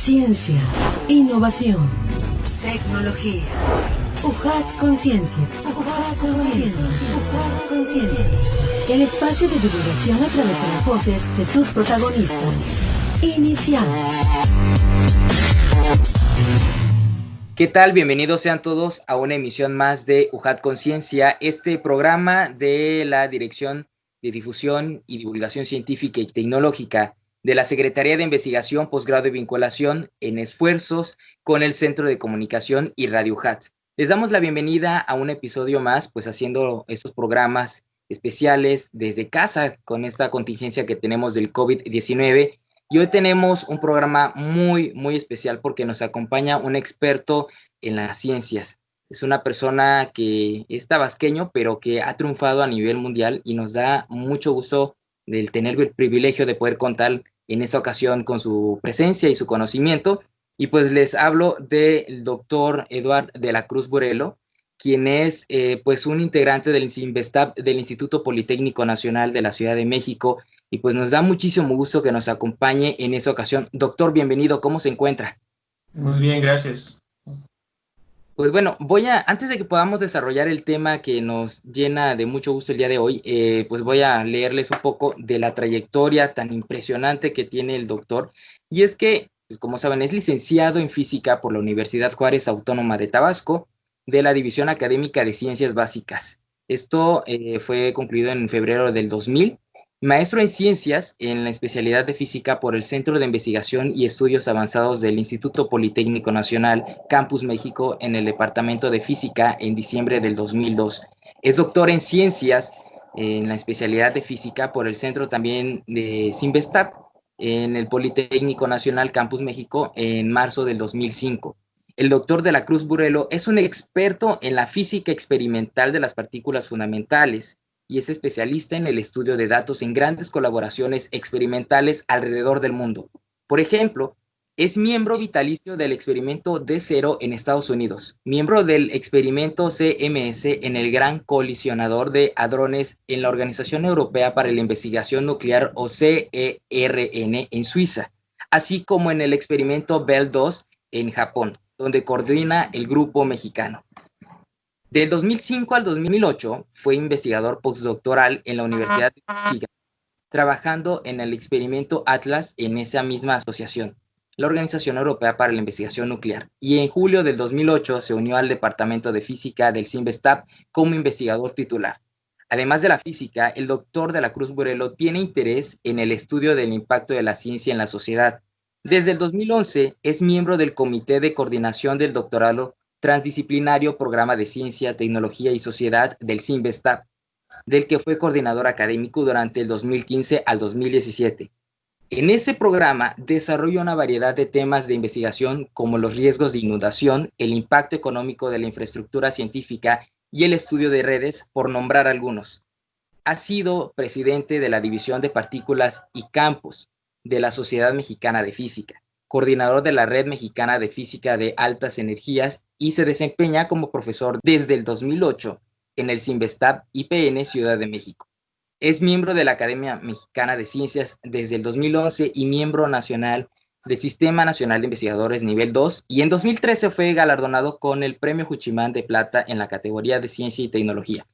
Ciencia, innovación, tecnología. UJAT Conciencia. UJAT Conciencia. UJAT Conciencia. El espacio de divulgación a través de las voces de sus protagonistas. Iniciamos. ¿Qué tal? Bienvenidos sean todos a una emisión más de UJAT Conciencia, este programa de la Dirección de Difusión y Divulgación Científica y Tecnológica de la Secretaría de Investigación, Posgrado y Vinculación en esfuerzos con el Centro de Comunicación y Radio UJAT. Les damos la bienvenida a un episodio más, pues haciendo estos programas especiales desde casa con esta contingencia que tenemos del COVID-19. Y hoy tenemos un programa muy especial porque nos acompaña un experto en las ciencias. Es una persona que es tabasqueño, pero que ha triunfado a nivel mundial y nos da mucho gusto del tener el privilegio de poder contar en esta ocasión con su presencia y su conocimiento. Y pues les hablo del doctor Eduard de la Cruz Burelo, quien es pues un integrante del CINVESTAP, del Instituto Politécnico Nacional de la Ciudad de México. Y pues nos da muchísimo gusto que nos acompañe en esta ocasión. Doctor, bienvenido, ¿cómo se encuentra? Muy bien, gracias. Pues bueno, antes de que podamos desarrollar el tema que nos llena de mucho gusto el día de hoy, pues voy a leerles un poco de la trayectoria tan impresionante que tiene el doctor. Y es que, pues como saben, es licenciado en Física por la Universidad Juárez Autónoma de Tabasco, de la División Académica de Ciencias Básicas. Esto fue concluido en febrero del 2000. Maestro en Ciencias en la especialidad de Física por el Centro de Investigación y Estudios Avanzados del Instituto Politécnico Nacional, Campus México, en el Departamento de Física en diciembre del 2002. Es doctor en Ciencias en la especialidad de Física por el Centro también de CINVESTAP en el Politécnico Nacional, Campus México, en marzo del 2005. El doctor de la Cruz Burelo es un experto en la física experimental de las partículas fundamentales y es especialista en el estudio de datos en grandes colaboraciones experimentales alrededor del mundo. Por ejemplo, es miembro vitalicio del experimento D0 en Estados Unidos, miembro del experimento CMS en el Gran Colisionador de Hadrones en la Organización Europea para la Investigación Nuclear o CERN en Suiza, así como en el experimento Bell 2 en Japón, donde coordina el grupo mexicano. Del 2005 al 2008 fue investigador postdoctoral en la Universidad de Michigan, trabajando en el experimento Atlas en esa misma asociación, la Organización Europea para la Investigación Nuclear, y en julio del 2008 se unió al Departamento de Física del CINVESTAP como investigador titular. Además de la física, el doctor de la Cruz Burelo tiene interés en el estudio del impacto de la ciencia en la sociedad. Desde el 2011 es miembro del Comité de Coordinación del Doctorado Transdisciplinario Programa de Ciencia, Tecnología y Sociedad del CINVESTAP, del que fue coordinador académico durante el 2015 al 2017. En ese programa desarrolla una variedad de temas de investigación como los riesgos de inundación, el impacto económico de la infraestructura científica y el estudio de redes, por nombrar algunos. Ha sido presidente de la División de Partículas y Campos de la Sociedad Mexicana de Física, coordinador de la Red Mexicana de Física de Altas Energías y se desempeña como profesor desde el 2008 en el CINVESTAP IPN Ciudad de México. Es miembro de la Academia Mexicana de Ciencias desde el 2011 y miembro nacional del Sistema Nacional de Investigadores Nivel 2 y en 2013 fue galardonado con el Premio Juchimán de Plata en la categoría de Ciencia y Tecnología.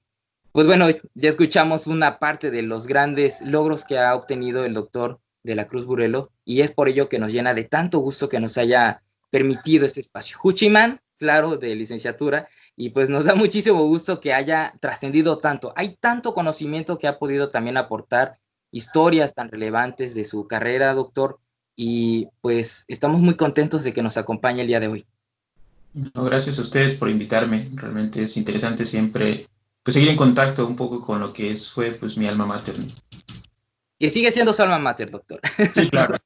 Pues bueno, ya escuchamos una parte de los grandes logros que ha obtenido el doctor de la Cruz Burelo y es por ello que nos llena de tanto gusto que nos haya permitido este espacio. Juchimán, claro, de licenciatura, y pues nos da muchísimo gusto que haya trascendido tanto. Hay tanto conocimiento que ha podido también aportar, historias tan relevantes de su carrera, doctor, y pues estamos muy contentos de que nos acompañe el día de hoy. No, gracias a ustedes por invitarme. Realmente es interesante siempre pues seguir en contacto un poco con lo que fue pues mi alma mater. Que sigue siendo su alma mater, doctor. Sí, claro.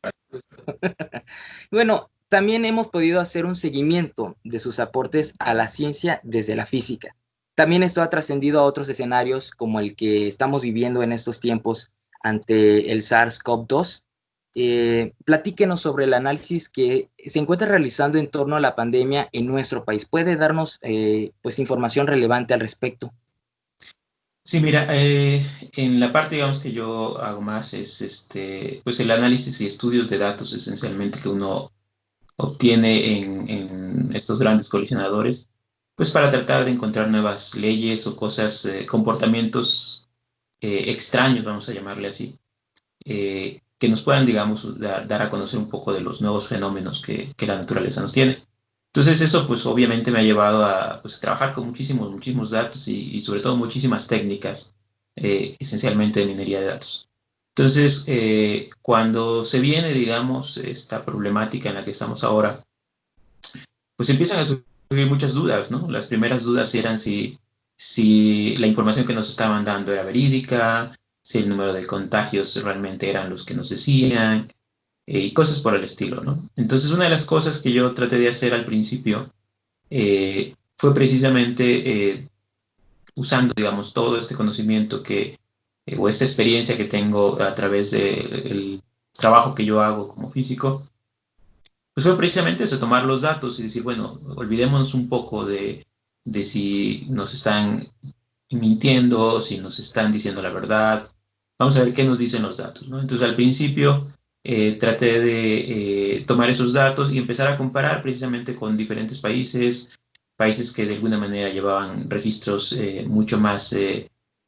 Bueno, también hemos podido hacer un seguimiento de sus aportes a la ciencia desde la física. También esto ha trascendido a otros escenarios como el que estamos viviendo en estos tiempos ante el SARS-CoV-2. Platíquenos sobre el análisis que se encuentra realizando en torno a la pandemia en nuestro país. ¿Puede darnos pues información relevante al respecto? Sí, mira, en la parte, digamos, que yo hago más es pues el análisis y estudios de datos esencialmente que uno obtiene en estos grandes colisionadores, pues para tratar de encontrar nuevas leyes o cosas, comportamientos extraños, vamos a llamarle así, que nos puedan, digamos, dar a conocer un poco de los nuevos fenómenos que la naturaleza nos tiene. Entonces eso pues obviamente me ha llevado a, pues, a trabajar con muchísimos datos y sobre todo muchísimas técnicas, esencialmente de minería de datos. Entonces, cuando se viene, digamos, esta problemática en la que estamos ahora, pues empiezan a surgir muchas dudas, ¿no? Las primeras dudas eran si la información que nos estaban dando era verídica, si el número de contagios realmente eran los que nos decían, y cosas por el estilo, ¿no? Entonces, una de las cosas que yo traté de hacer al principio fue precisamente usando, digamos, todo este conocimiento o esta experiencia que tengo a través del trabajo que yo hago como físico, pues fue precisamente eso, tomar los datos y decir, bueno, olvidémonos un poco de si nos están mintiendo, si nos están diciendo la verdad. Vamos a ver qué nos dicen los datos, ¿no? Entonces, al principio traté de tomar esos datos y empezar a comparar precisamente con diferentes países que de alguna manera llevaban registros mucho más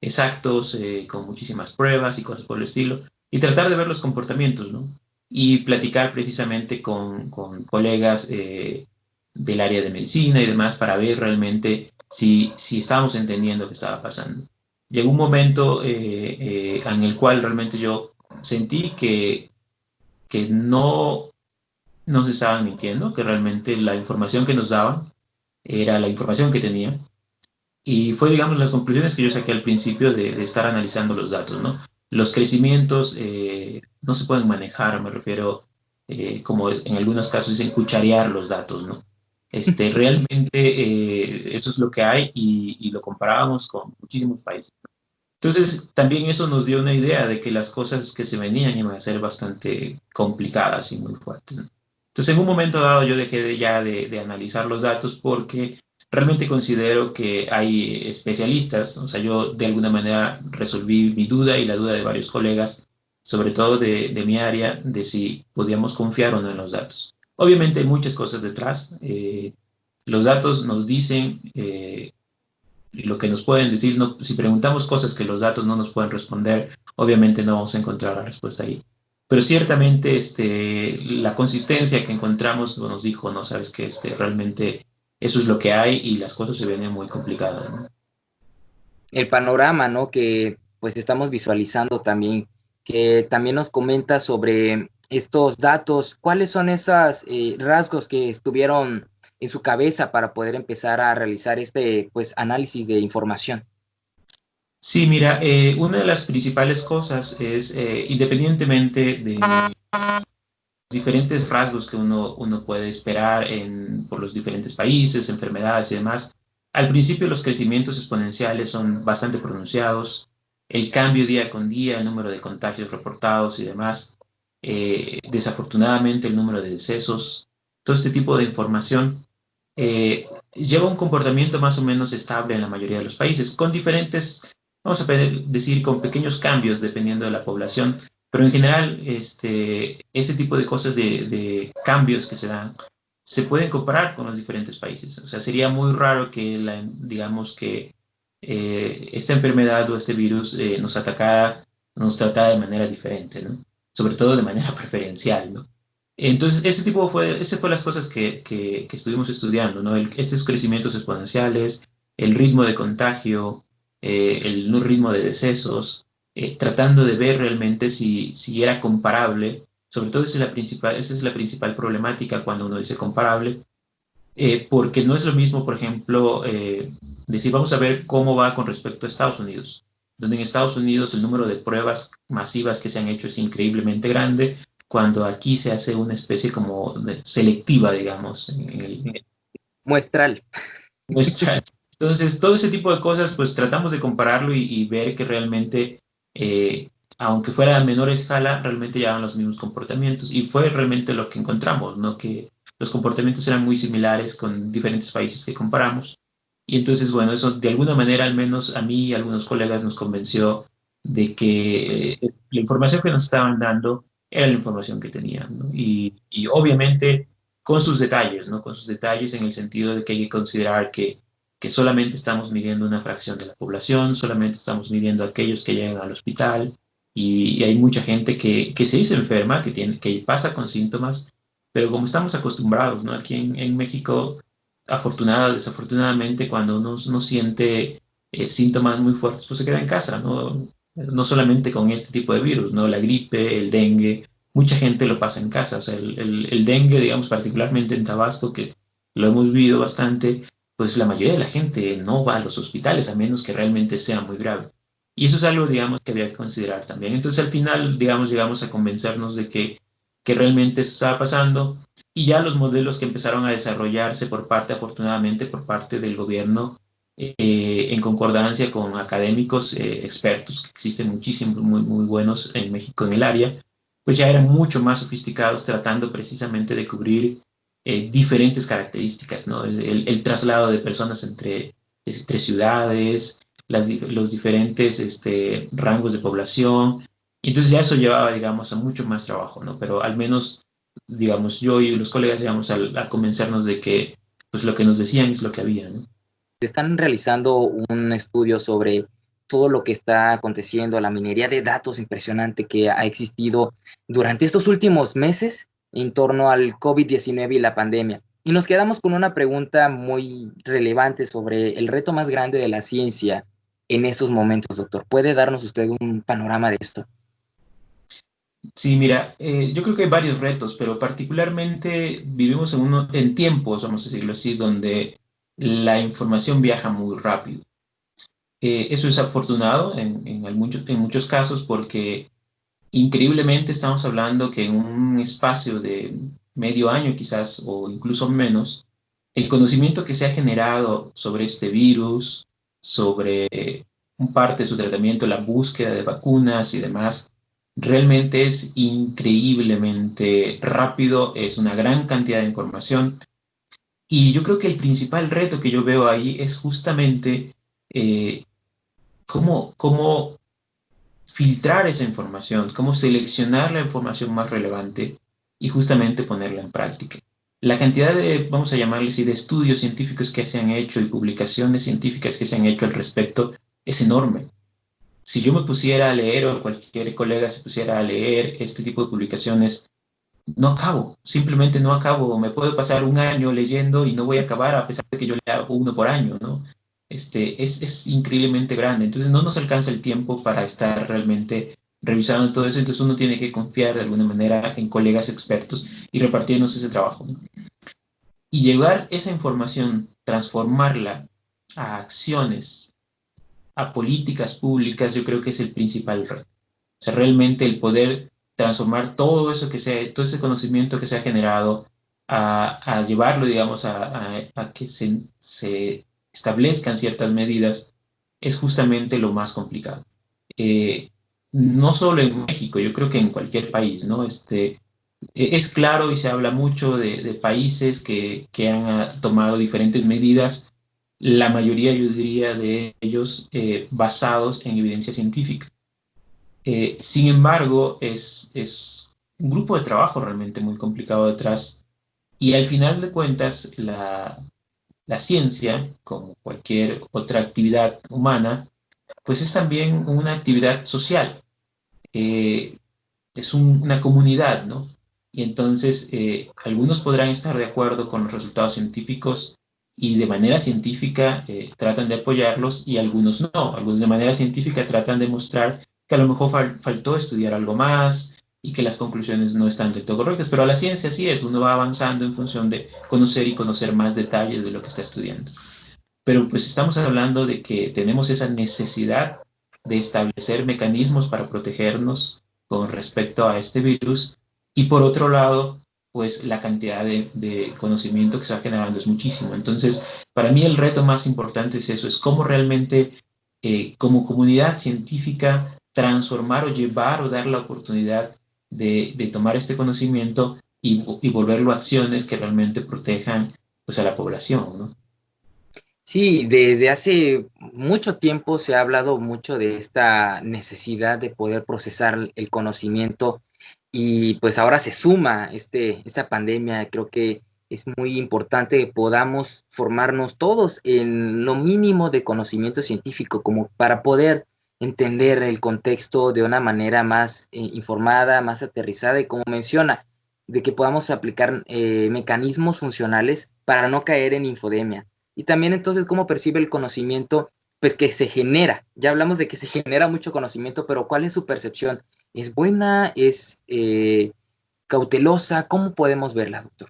exactos, con muchísimas pruebas y cosas por el estilo, y tratar de ver los comportamientos, ¿no? Y platicar precisamente con colegas del área de medicina y demás para ver realmente si estábamos entendiendo qué estaba pasando. Llegó un momento en el cual realmente yo sentí que no nos estaban mintiendo, que realmente la información que nos daban era la información que tenían. Y fue, digamos, las conclusiones que yo saqué al principio de estar analizando los datos, ¿no? Los crecimientos no se pueden manejar, me refiero, como en algunos casos dicen, cucharear los datos, ¿no? Realmente eso es lo que hay y lo comparábamos con muchísimos países. Entonces, también eso nos dio una idea de que las cosas que se venían iban a ser bastante complicadas y muy fuertes, ¿no? Entonces, en un momento dado yo dejé ya de analizar los datos porque realmente considero que hay especialistas, o sea, yo de alguna manera resolví mi duda y la duda de varios colegas, sobre todo de mi área, de si podíamos confiar o no en los datos. Obviamente hay muchas cosas detrás. Los datos nos dicen lo que nos pueden decir. No, si preguntamos cosas que los datos no nos pueden responder, obviamente no vamos a encontrar la respuesta ahí. Pero ciertamente la consistencia que encontramos nos dijo, no, sabes que realmente eso es lo que hay y las cosas se ven muy complicadas, ¿no? El panorama, ¿no? Que pues estamos visualizando también, que también nos comenta sobre estos datos, cuáles son esos rasgos que estuvieron en su cabeza para poder empezar a realizar pues análisis de información. Sí, mira, una de las principales cosas es, independientemente de diferentes rasgos que uno puede esperar por los diferentes países, enfermedades y demás, al principio los crecimientos exponenciales son bastante pronunciados, el cambio día con día, el número de contagios reportados y demás, desafortunadamente el número de decesos, todo este tipo de información lleva un comportamiento más o menos estable en la mayoría de los países, con diferentes, vamos a decir, con pequeños cambios dependiendo de la población, pero en general ese tipo de cosas de cambios que se dan se pueden comparar con los diferentes países. O sea, sería muy raro que, digamos, que esta enfermedad o este virus nos atacara, nos tratara de manera diferente, ¿no? Sobre todo de manera preferencial, ¿no? Entonces, ese fue las cosas que estuvimos estudiando, ¿no? Estos crecimientos exponenciales, el ritmo de contagio, el ritmo de decesos, tratando de ver realmente si era comparable. Sobre todo esa es la principal problemática cuando uno dice comparable, porque no es lo mismo, por ejemplo, decir, vamos a ver cómo va con respecto a Estados Unidos, donde en Estados Unidos el número de pruebas masivas que se han hecho es increíblemente grande, cuando aquí se hace una especie como selectiva, digamos. Muestral. Muestral. Entonces, todo ese tipo de cosas, pues tratamos de compararlo y ver que realmente, aunque fuera a menor escala, realmente llevaban los mismos comportamientos. Y fue realmente lo que encontramos, ¿no? Que los comportamientos eran muy similares con diferentes países que comparamos. Y entonces, bueno, eso de alguna manera, al menos a mí y a algunos colegas nos convenció de que la información que nos estaban dando era la información que tenían, ¿no? Y obviamente con sus detalles, ¿no? Con sus detalles en el sentido de que hay que considerar que solamente estamos midiendo una fracción de la población, solamente estamos midiendo a aquellos que llegan al hospital, y hay mucha gente que se dice enferma, que pasa con síntomas, pero como estamos acostumbrados, ¿no? Aquí en México, desafortunadamente, cuando uno siente síntomas muy fuertes, pues se queda en casa, ¿no? No solamente con este tipo de virus, ¿no? La gripe, el dengue, mucha gente lo pasa en casa. O sea, el dengue, digamos, particularmente en Tabasco, que lo hemos vivido bastante, pues la mayoría de la gente no va a los hospitales a menos que realmente sea muy grave. Y eso es algo, digamos, que había que considerar también. Entonces, al final, digamos, llegamos a convencernos de que realmente eso estaba pasando, y ya los modelos que empezaron a desarrollarse afortunadamente, por parte del gobierno, en concordancia con académicos expertos, que existen muchísimos muy, muy buenos en México en el área, pues ya eran mucho más sofisticados, tratando precisamente de cubrir diferentes características, ¿no? El traslado de personas entre ciudades, los diferentes rangos de población. Entonces ya eso llevaba, digamos, a mucho más trabajo, ¿no? Pero al menos, digamos, yo y los colegas llegamos a convencernos de que pues lo que nos decían es lo que había, ¿no? Están realizando un estudio sobre todo lo que está aconteciendo, la minería de datos impresionante que ha existido durante estos últimos meses en torno al COVID-19 y la pandemia. Y nos quedamos con una pregunta muy relevante sobre el reto más grande de la ciencia en esos momentos, doctor. ¿Puede darnos usted un panorama de esto? Sí, mira, yo creo que hay varios retos, pero particularmente vivimos en tiempos, vamos a decirlo así, donde la información viaja muy rápido. Eso es afortunado en muchos casos, porque increíblemente estamos hablando que en un espacio de medio año quizás, o incluso menos, el conocimiento que se ha generado sobre este virus, sobre un parte de su tratamiento, la búsqueda de vacunas y demás, realmente es increíblemente rápido, es una gran cantidad de información. Y yo creo que el principal reto que yo veo ahí es justamente eh, cómo filtrar esa información, cómo seleccionar la información más relevante y justamente ponerla en práctica. La cantidad de, vamos a llamarle así, de estudios científicos que se han hecho y publicaciones científicas que se han hecho al respecto es enorme. Si yo me pusiera a leer, o cualquier colega se pusiera a leer este tipo de publicaciones, no acabo, simplemente no acabo. Me puedo pasar un año leyendo y no voy a acabar, a pesar de que yo lea uno por año, ¿no? Es increíblemente grande. Entonces no nos alcanza el tiempo para estar realmente revisando todo eso. Entonces uno tiene que confiar de alguna manera en colegas expertos y repartirnos ese trabajo, ¿no? Y llevar esa información, transformarla a acciones, a políticas públicas, yo creo que es el principal reto. O sea, realmente el poder transformar todo eso todo ese conocimiento que se ha generado, a llevarlo, digamos, a que se establezcan ciertas medidas, es justamente lo más complicado. Eh, no solo en México, yo creo que en cualquier país, ¿no? Es claro, y se habla mucho de países que han tomado diferentes medidas, la mayoría, yo diría, de ellos basados en evidencia científica. Sin embargo, es un grupo de trabajo realmente muy complicado detrás, y al final de cuentas, la ciencia, como cualquier otra actividad humana, pues es también una actividad social. Eh, es una comunidad, ¿no? Y entonces algunos podrán estar de acuerdo con los resultados científicos y de manera científica tratan de apoyarlos, y algunos no. Algunos de manera científica tratan de mostrar que a lo mejor faltó estudiar algo más y que las conclusiones no están del todo correctas, pero la ciencia así es, uno va avanzando en función de conocer y conocer más detalles de lo que está estudiando. Pero pues estamos hablando de que tenemos esa necesidad de establecer mecanismos para protegernos con respecto a este virus, y por otro lado, pues la cantidad de conocimiento que se va generando es muchísimo. Entonces, para mí el reto más importante es eso, es cómo realmente como comunidad científica transformar o llevar o dar la oportunidad de tomar este conocimiento y volverlo a acciones que realmente protejan pues a la población, ¿no? Sí, desde hace mucho tiempo se ha hablado mucho de esta necesidad de poder procesar el conocimiento, y pues ahora se suma esta pandemia. Creo que es muy importante que podamos formarnos todos en lo mínimo de conocimiento científico, como para poder entender el contexto de una manera más informada, más aterrizada, y como menciona, de que podamos aplicar mecanismos funcionales para no caer en infodemia. Y también entonces cómo percibe el conocimiento, pues que se genera. Ya hablamos de que se genera mucho conocimiento, pero ¿cuál es su percepción? ¿Es buena? ¿Es cautelosa? ¿Cómo podemos verla, doctor?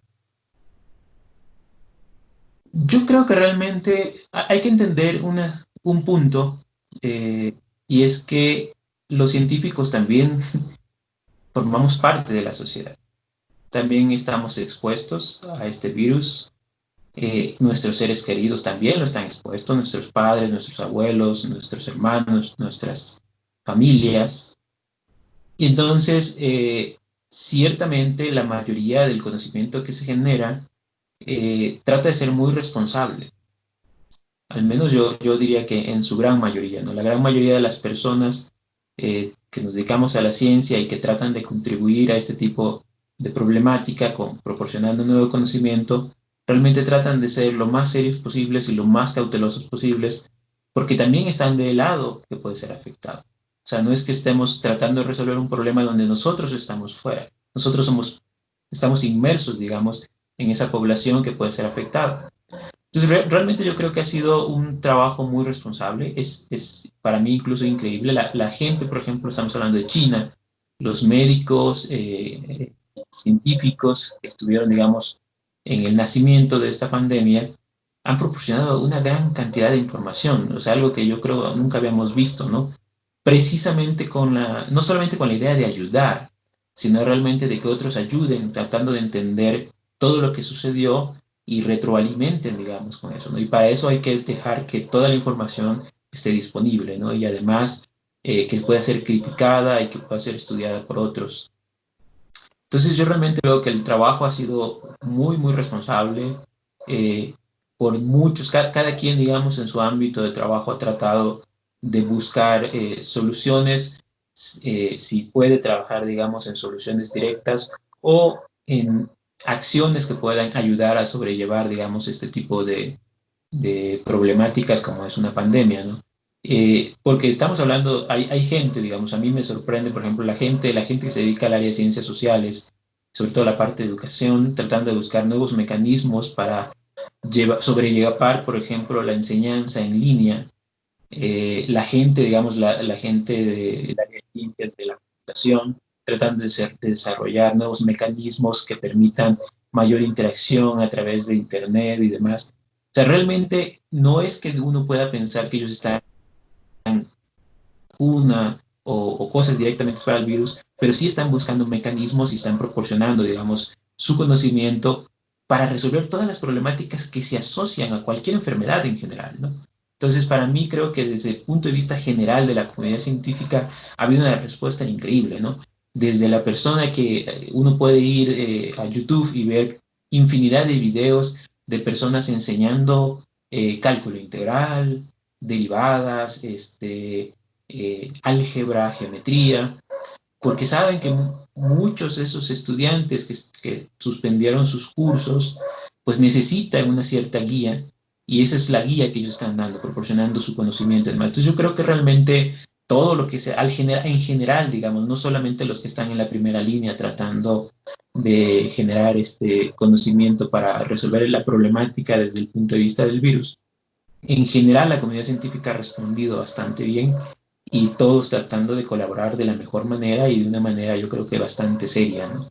Yo creo que realmente hay que entender un punto, y es que los científicos también formamos parte de la sociedad. También estamos expuestos a este virus. Nuestros seres queridos también lo están expuestos, nuestros padres, nuestros abuelos, nuestros hermanos, nuestras familias. Y entonces, ciertamente la mayoría del conocimiento que se genera trata de ser muy responsable. Al menos yo diría que en su gran mayoría, ¿no? La gran mayoría de las personas que nos dedicamos a la ciencia y que tratan de contribuir a este tipo de problemática proporcionando nuevo conocimiento, realmente tratan de ser lo más serios posibles y lo más cautelosos posibles, porque también están del lado que puede ser afectado. O sea, no es que estemos tratando de resolver un problema donde nosotros estamos fuera. Nosotros estamos inmersos, digamos, en esa población que puede ser afectada. Entonces, realmente yo creo que ha sido un trabajo muy responsable. Es para mí incluso increíble. La gente, por ejemplo, estamos hablando de China, los médicos, científicos que estuvieron, digamos, en el nacimiento de esta pandemia, han proporcionado una gran cantidad de información, o sea, algo que yo creo nunca habíamos visto, ¿no? Precisamente no solamente con la idea de ayudar, sino realmente de que otros ayuden, tratando de entender todo lo que sucedió y retroalimenten, digamos, con eso, ¿no? Y para eso hay que dejar que toda la información esté disponible, ¿no? Y además que pueda ser criticada y que pueda ser estudiada por otros. Entonces yo realmente veo que el trabajo ha sido muy, muy responsable por muchos, cada quien, digamos, en su ámbito de trabajo ha tratado de buscar soluciones, si puede trabajar, digamos, en soluciones directas o en acciones que puedan ayudar a sobrellevar, digamos, este tipo de problemáticas como es una pandemia, ¿no? Porque estamos hablando, hay gente, digamos, a mí me sorprende, por ejemplo, la gente que se dedica al área de ciencias sociales, sobre todo la parte de educación, tratando de buscar nuevos mecanismos para sobrellevar, por ejemplo, la enseñanza en línea. La gente, digamos, la gente del área de ciencias de la computación, tratando de desarrollar nuevos mecanismos que permitan mayor interacción a través de Internet y demás. O sea, realmente no es que uno pueda pensar que ellos están o cosas directamente para el virus, pero sí están buscando mecanismos y están proporcionando, digamos, su conocimiento para resolver todas las problemáticas que se asocian a cualquier enfermedad en general, ¿no? Entonces, para mí creo que desde el punto de vista general de la comunidad científica ha habido una respuesta increíble, ¿no? Desde la persona que uno puede ir a YouTube y ver infinidad de videos de personas enseñando cálculo integral, derivadas, álgebra, geometría, porque saben que muchos de esos estudiantes que suspendieron sus cursos, pues necesitan una cierta guía, y esa es la guía que ellos están dando, proporcionando su conocimiento y demás. Entonces yo creo que realmente todo lo que sea, en general, digamos, no solamente los que están en la primera línea tratando de generar este conocimiento para resolver la problemática desde el punto de vista del virus, en general la comunidad científica ha respondido bastante bien y todos tratando de colaborar de la mejor manera y de una manera yo creo que bastante seria, ¿no?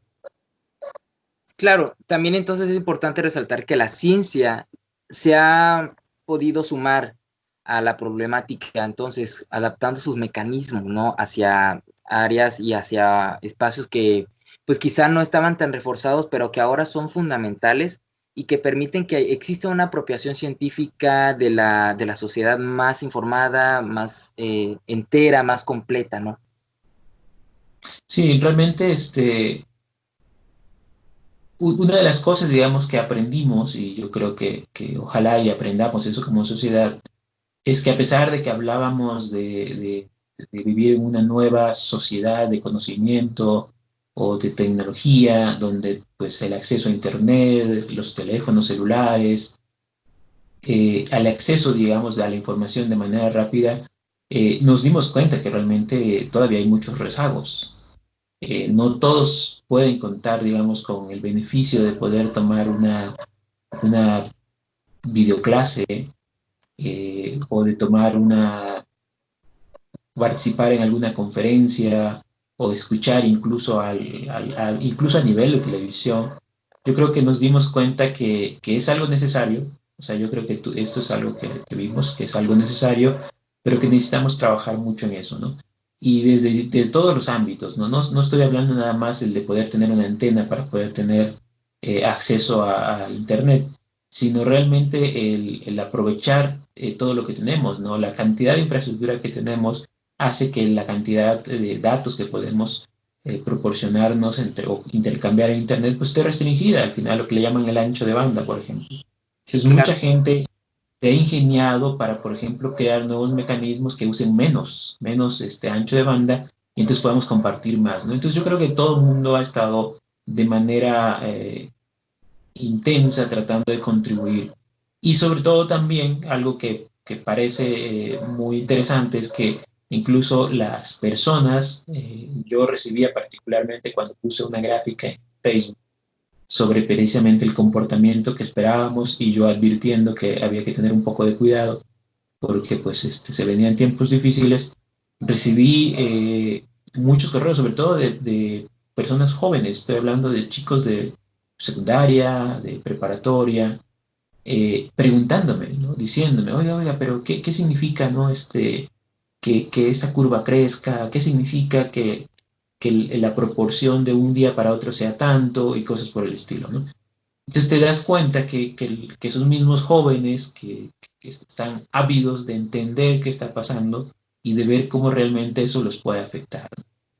Claro, también entonces es importante resaltar que la ciencia se ha podido sumar a la problemática, entonces adaptando sus mecanismos, ¿no? Hacia áreas y hacia espacios que pues quizá no estaban tan reforzados, pero que ahora son fundamentales y que permiten que exista una apropiación científica de la sociedad más informada, más entera, más completa, ¿no? Sí, realmente una de las cosas, digamos, que aprendimos, y yo creo que ojalá y aprendamos eso como sociedad, es que a pesar de que hablábamos de vivir en una nueva sociedad de conocimiento o de tecnología, donde pues el acceso a internet, los teléfonos celulares, al acceso, digamos, a la información de manera rápida, nos dimos cuenta que realmente todavía hay muchos rezagos. No todos pueden contar, digamos, con el beneficio de poder tomar una videoclase o de participar en alguna conferencia o escuchar incluso, incluso a nivel de televisión. Yo creo que nos dimos cuenta que es algo necesario. O sea, yo creo que esto es algo que vimos, que es algo necesario, pero que necesitamos trabajar mucho en eso, ¿no? Y desde todos los ámbitos, ¿no? No estoy hablando nada más de poder tener una antena para poder tener acceso a Internet, sino realmente el aprovechar todo lo que tenemos, ¿no? La cantidad de infraestructura que tenemos hace que la cantidad de datos que podemos proporcionarnos o intercambiar en Internet pues esté restringida, al final lo que le llaman el ancho de banda, por ejemplo. Entonces mucha gente se ha ingeniado para, por ejemplo, crear nuevos mecanismos que usen menos ancho de banda y entonces podemos compartir más, ¿no? Entonces yo creo que todo el mundo ha estado de manera intensa tratando de contribuir. Y sobre todo también algo que parece muy interesante es que incluso las personas, yo recibía particularmente cuando puse una gráfica en Facebook sobre precisamente el comportamiento que esperábamos y yo advirtiendo que había que tener un poco de cuidado porque pues se venían tiempos difíciles, recibí muchos correos, sobre todo de personas jóvenes, estoy hablando de chicos de secundaria, de preparatoria, preguntándome, ¿no? Diciéndome, oiga, pero ¿qué significa, ¿no? Que esta curva crezca, qué significa que la proporción de un día para otro sea tanto y cosas por el estilo, ¿no? Entonces te das cuenta que esos mismos jóvenes que están ávidos de entender qué está pasando y de ver cómo realmente eso los puede afectar.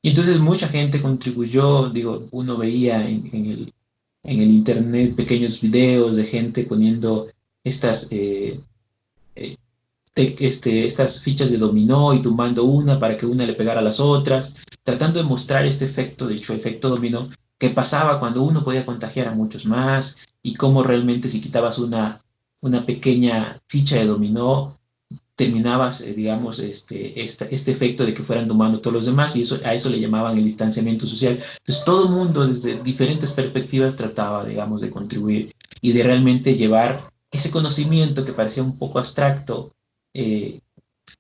Y entonces mucha gente contribuyó, digo, uno veía en el internet pequeños videos de gente poniendo estas estas fichas de dominó y tumbando una para que una le pegara a las otras, tratando de mostrar este efecto, de hecho, efecto dominó, que pasaba cuando uno podía contagiar a muchos más y cómo realmente si quitabas una pequeña ficha de dominó, terminabas, digamos, este efecto de que fueran tomando todos los demás y a eso le llamaban el distanciamiento social. Entonces todo el mundo desde diferentes perspectivas trataba, digamos, de contribuir y de realmente llevar ese conocimiento que parecía un poco abstracto eh,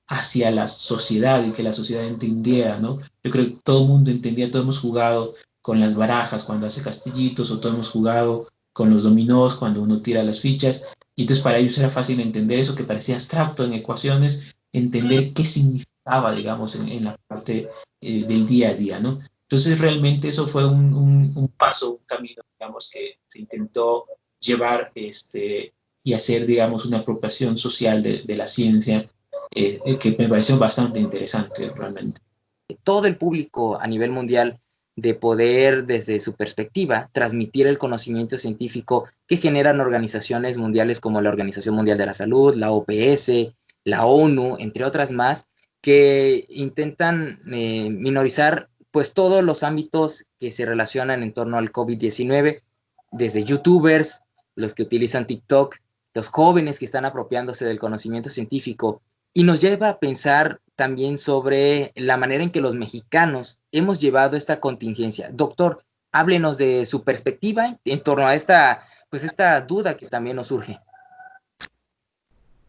hacia la sociedad y que la sociedad entendiera, ¿no? Yo creo que todo el mundo entendía, todos hemos jugado con las barajas cuando hace castillitos o todos hemos jugado con los dominós cuando uno tira las fichas y entonces para ellos era fácil entender eso que parecía abstracto en ecuaciones, entender qué significaba, digamos, en la parte del día a día, ¿no? Entonces realmente eso fue un paso, un camino, digamos, que se intentó llevar y hacer, digamos, una apropiación social de la ciencia que me pareció bastante interesante realmente. Todo el público a nivel mundial de poder, desde su perspectiva, transmitir el conocimiento científico que generan organizaciones mundiales como la Organización Mundial de la Salud, la OPS, la ONU, entre otras más, que intentan minorizar pues todos los ámbitos que se relacionan en torno al COVID-19, desde youtubers, los que utilizan TikTok, los jóvenes que están apropiándose del conocimiento científico, y nos lleva a pensar también sobre la manera en que los mexicanos hemos llevado esta contingencia. Doctor, háblenos de su perspectiva en torno a esta duda que también nos surge.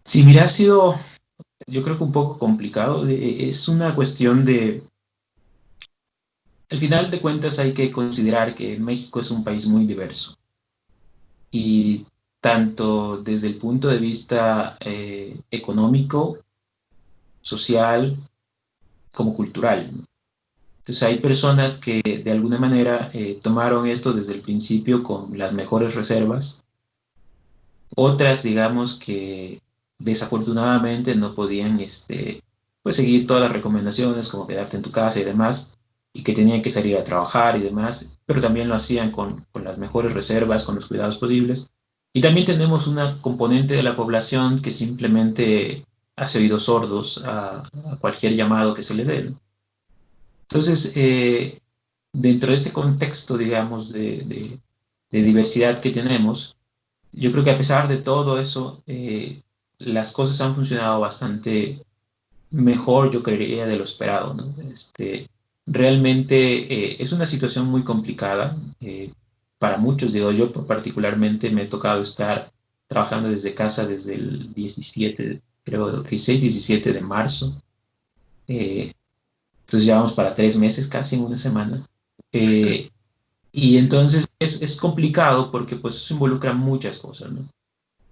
Sí, mira, ha sido, yo creo que un poco complicado. Es una cuestión de, al final de cuentas hay que considerar que México es un país muy diverso. Y tanto desde el punto de vista económico, social, como cultural. Entonces hay personas que de alguna manera tomaron esto desde el principio con las mejores reservas. Otras, digamos, que desafortunadamente no podían pues seguir todas las recomendaciones, como quedarte en tu casa y demás, y que tenían que salir a trabajar y demás, pero también lo hacían con las mejores reservas, con los cuidados posibles. Y también tenemos una componente de la población que simplemente hace oídos sordos a cualquier llamado que se le dé, ¿no? Entonces, dentro de este contexto, digamos, de diversidad que tenemos, yo creo que a pesar de todo eso, las cosas han funcionado bastante mejor, yo creería, de lo esperado, ¿no? Realmente es una situación muy complicada. Para muchos, digo yo, particularmente me he tocado estar trabajando desde casa desde el 17, creo, 16, 17 de marzo. Eh, entonces ya vamos para 3 meses casi en una semana. Eh, y entonces es complicado porque pues eso involucra muchas cosas, ¿no?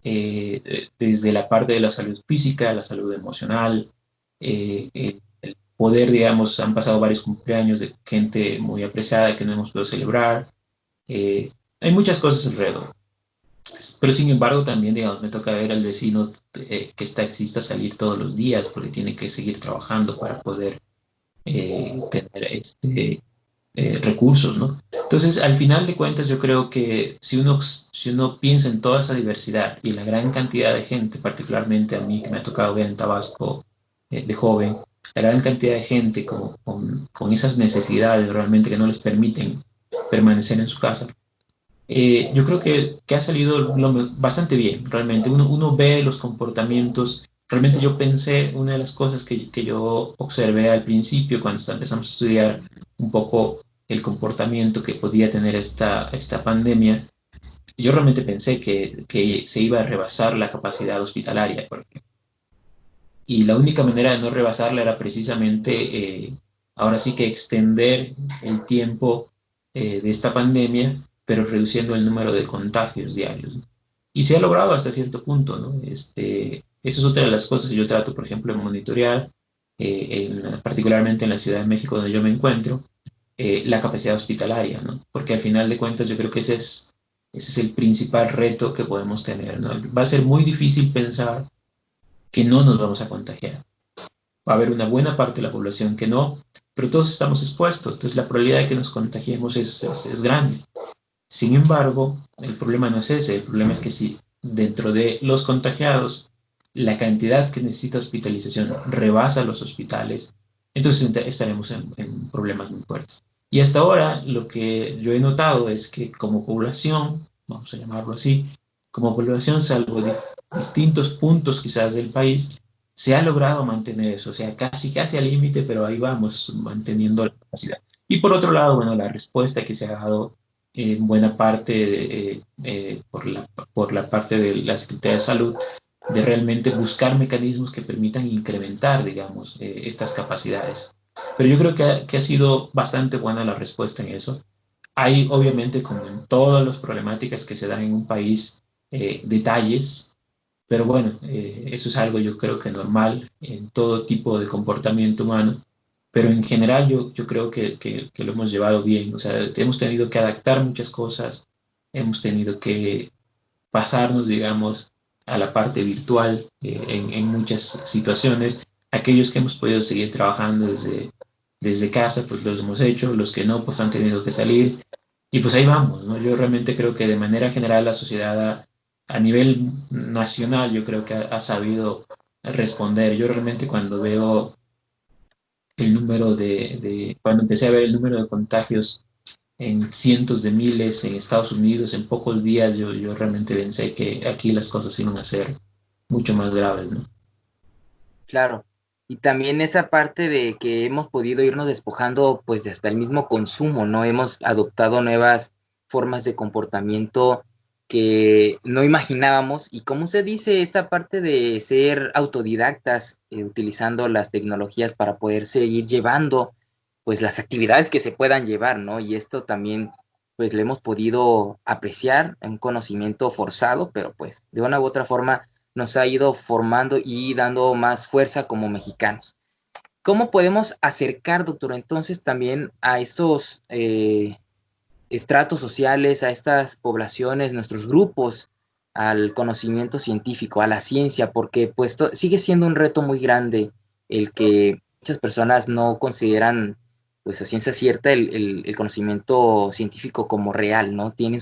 Desde la parte de la salud física, la salud emocional, el poder, digamos, han pasado varios cumpleaños de gente muy apreciada que no hemos podido celebrar. eh, Hay muchas cosas alrededor. Pero sin embargo también, digamos, me toca ver al vecino que es taxista salir todos los días porque tiene que seguir trabajando para poder tener recursos, ¿no? Entonces, al final de cuentas, yo creo que si uno piensa en toda esa diversidad y la gran cantidad de gente, particularmente a mí que me ha tocado ver en Tabasco de joven, la gran cantidad de gente con esas necesidades realmente que no les permiten permanecer en su casa, yo creo que ha salido bastante bien, realmente. Uno ve los comportamientos. Realmente yo pensé, una de las cosas que yo observé al principio, cuando empezamos a estudiar un poco el comportamiento que podía tener esta pandemia, yo realmente pensé que se iba a rebasar la capacidad hospitalaria, por ejemplo. Y la única manera de no rebasarla era precisamente, ahora sí que extender el tiempo de esta pandemia, pero reduciendo el número de contagios diarios, ¿no? Y se ha logrado hasta cierto punto, ¿no? Eso es otra de las cosas que yo trato, por ejemplo, de monitorear, particularmente en la Ciudad de México, donde yo me encuentro, la capacidad hospitalaria, ¿no? Porque al final de cuentas yo creo que ese es el principal reto que podemos tener, ¿no? Va a ser muy difícil pensar que no nos vamos a contagiar. Va a haber una buena parte de la población que no, pero todos estamos expuestos, entonces la probabilidad de que nos contagiemos es grande. Sin embargo, el problema no es ese, el problema es que si dentro de los contagiados la cantidad que necesita hospitalización rebasa los hospitales, entonces estaremos en problemas muy fuertes. Y hasta ahora lo que yo he notado es que como población, vamos a llamarlo así, como población, salvo distintos puntos quizás del país, se ha logrado mantener eso, o sea, casi al límite, pero ahí vamos manteniendo la capacidad. Y por otro lado, bueno, la respuesta que se ha dado en buena parte por la parte de la Secretaría de Salud, de realmente buscar mecanismos que permitan incrementar, digamos, estas capacidades. Pero yo creo que ha sido bastante buena la respuesta en eso. Hay, obviamente, como en todas las problemáticas que se dan en un país, detalles, pero bueno, eso es algo yo creo que normal en todo tipo de comportamiento humano, pero en general yo creo que lo hemos llevado bien. O sea, hemos tenido que adaptar muchas cosas, hemos tenido que pasarnos, digamos, a la parte virtual en muchas situaciones. Aquellos que hemos podido seguir trabajando desde casa, pues los hemos hecho, los que no, pues han tenido que salir. Y pues ahí vamos, ¿no? Yo realmente creo que de manera general la sociedad a nivel nacional yo creo que ha sabido responder. Yo realmente cuando veo el número cuando empecé a ver el número de contagios en cientos de miles en Estados Unidos en pocos días, yo realmente pensé que aquí las cosas iban a ser mucho más graves, ¿no? Claro. Y también esa parte de que hemos podido irnos despojando, pues, de hasta el mismo consumo, ¿no? Hemos adoptado nuevas formas de comportamiento que no imaginábamos. Y como usted dice, esta parte de ser autodidactas, utilizando las tecnologías para poder seguir llevando, pues, las actividades que se puedan llevar, ¿no? Y esto también, pues, lo hemos podido apreciar, un conocimiento forzado, pero, pues, de una u otra forma nos ha ido formando y dando más fuerza como mexicanos. ¿Cómo podemos acercar, doctor, entonces también a estos estratos sociales, a estas poblaciones, nuestros grupos, al conocimiento científico, a la ciencia? Porque pues sigue siendo un reto muy grande el que muchas personas no consideran pues a ciencia cierta el conocimiento científico como real, ¿no? Tienen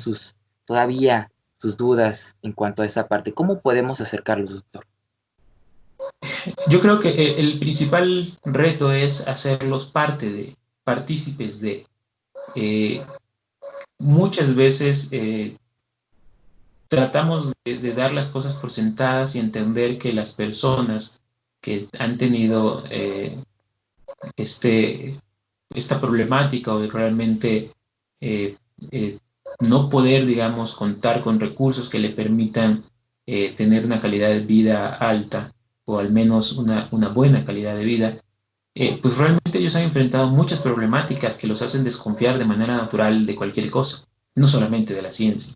todavía sus dudas en cuanto a esa parte. ¿Cómo podemos acercarlos, doctor? Yo creo que el principal reto es hacerlos partícipes de. muchas veces tratamos de dar las cosas por sentadas y entender que las personas que han tenido esta problemática o de realmente no poder, digamos, contar con recursos que le permitan tener una calidad de vida alta o al menos una buena calidad de vida, pues realmente ellos han enfrentado muchas problemáticas que los hacen desconfiar de manera natural de cualquier cosa, no solamente de la ciencia.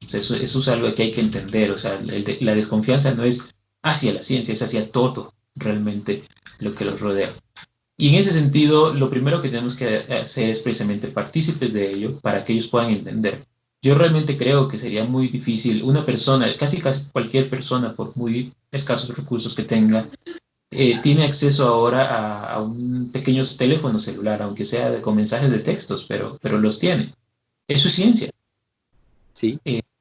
O sea, eso es algo que hay que entender. O sea, la desconfianza no es hacia la ciencia, es hacia todo realmente lo que los rodea. Y en ese sentido, lo primero que tenemos que hacer es precisamente partícipes de ello para que ellos puedan entender. Yo realmente creo que sería muy difícil una persona, casi cualquier persona, por muy escasos recursos que tenga, tiene acceso ahora a un pequeño teléfono celular, aunque sea con mensajes de textos, pero los tiene. Eso es ciencia. Sí.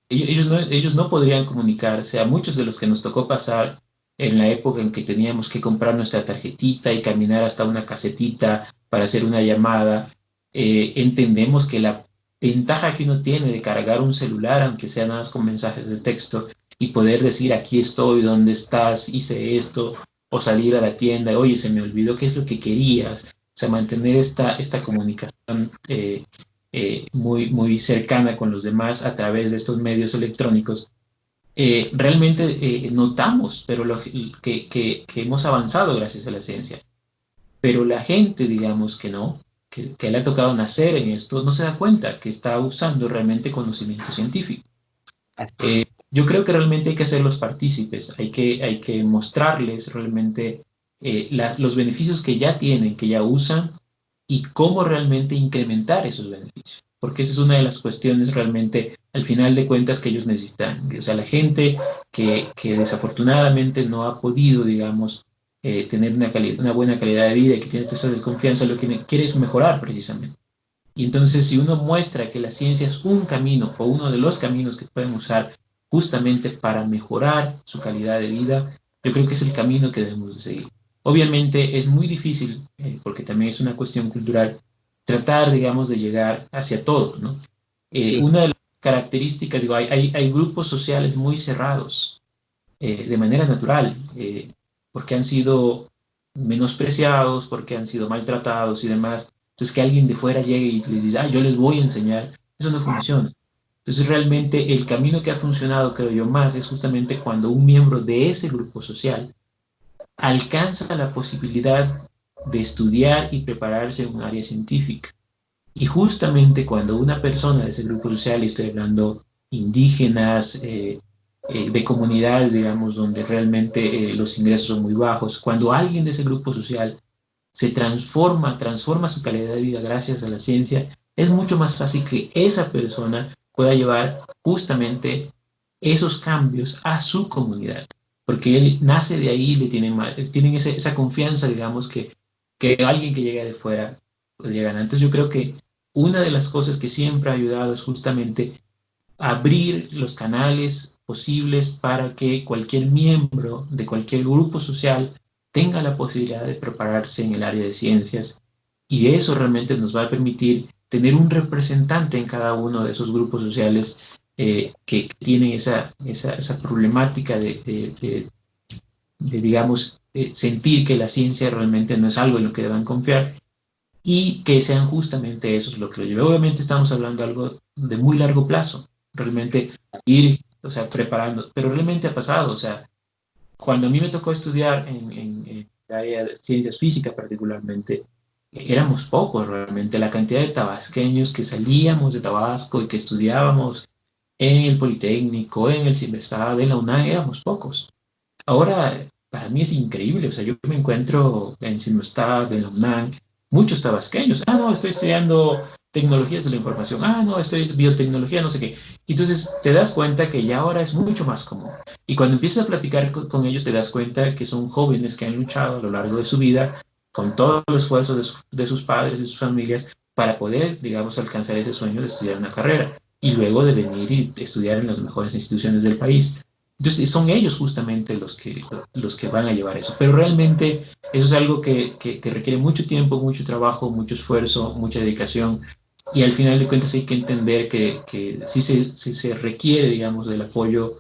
Ellos no podrían comunicarse. A muchos de los que nos tocó pasar en la época en que teníamos que comprar nuestra tarjetita y caminar hasta una casetita para hacer una llamada, entendemos que la ventaja que uno tiene de cargar un celular, aunque sea nada más con mensajes de texto, y poder decir aquí estoy, dónde estás, hice esto, o salir a la tienda, oye, se me olvidó qué es lo que querías. O sea, mantener esta comunicación muy cercana con los demás a través de estos medios electrónicos. Realmente notamos que hemos avanzado gracias a la ciencia. Pero la gente, digamos que no, que le ha tocado nacer en esto, no se da cuenta que está usando realmente conocimiento científico. Yo creo que realmente hay que hacerlos partícipes, hay que mostrarles realmente los beneficios que ya tienen, que ya usan, y cómo realmente incrementar esos beneficios. Porque esa es una de las cuestiones realmente, al final de cuentas, que ellos necesitan. O sea, la gente que desafortunadamente no ha podido, digamos, tener una buena calidad de vida y que tiene toda esa desconfianza, lo que quiere es mejorar precisamente. Y entonces, si uno muestra que la ciencia es un camino o uno de los caminos que pueden usar justamente para mejorar su calidad de vida, yo creo que es el camino que debemos de seguir. Obviamente es muy difícil, porque también es una cuestión cultural, tratar, digamos, de llegar hacia todo, ¿no? Sí. Una de las características, digo, hay grupos sociales muy cerrados, de manera natural, porque han sido menospreciados, porque han sido maltratados y demás. Entonces, que alguien de fuera llegue y les diga, yo les voy a enseñar, eso no funciona. Entonces, realmente el camino que ha funcionado, creo yo, más es justamente cuando un miembro de ese grupo social alcanza la posibilidad de estudiar y prepararse en un área científica. Y justamente cuando una persona de ese grupo social, y estoy hablando indígenas, de comunidades, digamos, donde realmente los ingresos son muy bajos, cuando alguien de ese grupo social se transforma su calidad de vida gracias a la ciencia, es mucho más fácil que esa persona pueda llevar justamente esos cambios a su comunidad, porque él nace de ahí, tienen esa confianza, digamos, que alguien que llega de fuera podría ganar. Entonces yo creo que una de las cosas que siempre ha ayudado es justamente abrir los canales posibles para que cualquier miembro de cualquier grupo social tenga la posibilidad de prepararse en el área de ciencias, y eso realmente nos va a permitir tener un representante en cada uno de esos grupos sociales que tienen esa problemática de digamos, sentir que la ciencia realmente no es algo en lo que deban confiar, y que sean justamente esos lo que lo lleve. Obviamente estamos hablando de algo de muy largo plazo, realmente ir, o sea, preparando, pero realmente ha pasado. O sea, cuando a mí me tocó estudiar en la área de ciencias físicas particularmente, éramos pocos realmente. La cantidad de tabasqueños que salíamos de Tabasco y que estudiábamos en el Politécnico, en el CIMESTAD, en la UNAM, éramos pocos. Ahora, para mí es increíble. O sea, yo me encuentro en CIMESTAD, en la UNAM, muchos tabasqueños. No, estoy estudiando tecnologías de la información. No, estoy biotecnología, no sé qué. Entonces te das cuenta que ya ahora es mucho más común. Y cuando empiezas a platicar con ellos, te das cuenta que son jóvenes que han luchado a lo largo de su vida con todo el esfuerzo de sus padres, de sus familias, para poder, digamos, alcanzar ese sueño de estudiar una carrera y luego de venir y estudiar en las mejores instituciones del país. Entonces son ellos justamente los que van a llevar eso. Pero realmente eso es algo que requiere mucho tiempo, mucho trabajo, mucho esfuerzo, mucha dedicación. y al final de cuentas hay que entender que sí se requiere, digamos, del apoyo